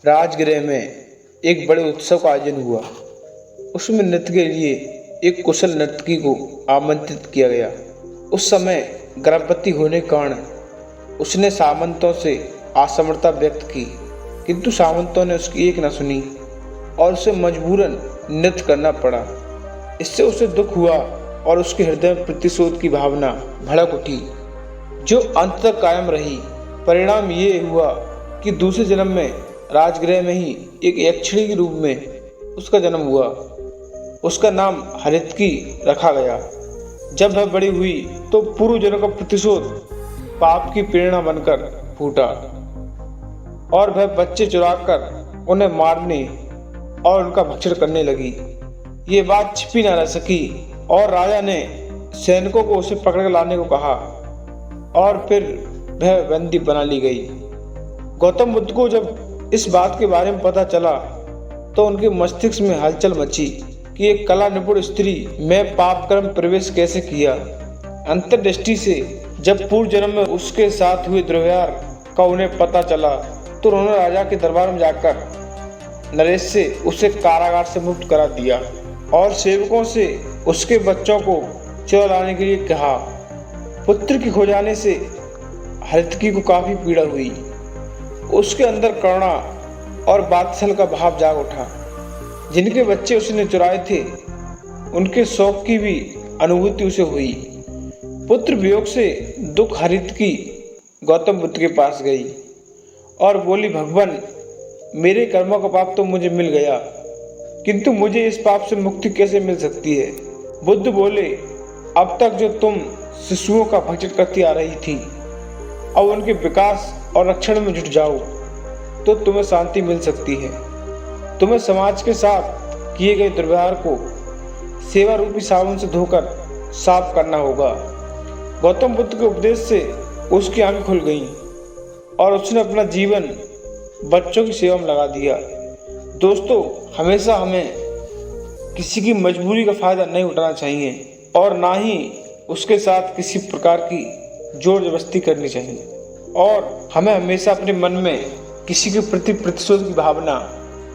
राजगृह में एक बड़े उत्सव का आयोजन हुआ। उसमें नृत्य के लिए एक कुशल नर्तकी को आमंत्रित किया गया। उस समय गर्भवती होने के कारण उसने सामंतों से असमर्थता व्यक्त की, किंतु सामंतों ने उसकी एक न सुनी और उसे मजबूरन नृत्य करना पड़ा। इससे उसे दुख हुआ और उसके हृदय में प्रतिशोध की भावना भड़क उठी, जो अंत तक कायम रही। परिणाम ये हुआ कि दूसरे जन्म में राजगृह में ही एक यक्षिणी के रूप में उसका जन्म हुआ। उसका नाम हरितकी रखा गया। जब वह बड़ी हुई तो पूर्व जन्म का प्रतिशोध पाप की प्रेरणा बनकर फूटा और वह बच्चे चुराकर उन्हें मारने और उनका भक्षण करने लगी। ये बात छिपी न रह सकी और राजा ने सैनिकों को उसे पकड़ लाने को कहा और फिर वह बंदी बना ली गई। गौतम बुद्ध को जब इस बात के बारे में पता चला तो उनके मस्तिष्क में हलचल मची कि एक कला निपुण स्त्री में पाप कर्म प्रवेश कैसे किया। अंतर्दृष्टि से जब पूर्व जन्म में उसके साथ हुए दुर्व्यवहार का उन्हें पता चला तो उन्होंने राजा के दरबार में जाकर नरेश से उसे कारागार से मुक्त करा दिया और सेवकों से उसके बच्चों को चुरा लाने के लिए कहा। पुत्र की खो जाने से हरितकी को काफी पीड़ा हुई। उसके अंदर करुणा और वात्सल्य का भाव जाग उठा। जिनके बच्चे उसने चुराए थे उनके शौक की भी अनुभूति उसे हुई। पुत्र वियोग से दुख हरितकी गौतम बुद्ध के पास गई और बोली, भगवान, मेरे कर्मों का पाप तो मुझे मिल गया, किंतु मुझे इस पाप से मुक्ति कैसे मिल सकती है। बुद्ध बोले, अब तक जो तुम शिशुओं का भक्षण करती आ रही थी, अब उनके विकास और रक्षण में जुट जाओ तो तुम्हें शांति मिल सकती है। तुम्हें समाज के साथ किए गए दुर्व्यवहार को सेवा रूपी साबुन से धोकर साफ करना होगा। गौतम बुद्ध के उपदेश से उसकी आंखें खुल गईं और उसने अपना जीवन बच्चों की सेवा में लगा दिया। दोस्तों, हमेशा हमें किसी की मजबूरी का फायदा नहीं उठाना चाहिए और ना ही उसके साथ किसी प्रकार की जोर जबरदस्ती करनी चाहिए और हमें हमेशा अपने मन में किसी के प्रति प्रतिशोध की भावना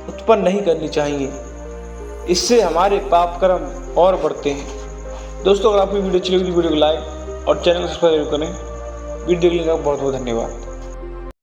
उत्पन्न नहीं करनी चाहिए। इससे हमारे पाप कर्म और बढ़ते हैं। दोस्तों, अगर आपको वीडियो अच्छी लगी तो वीडियो को लाइक और चैनल को सब्सक्राइब करें। वीडियो देखने का बहुत बहुत धन्यवाद।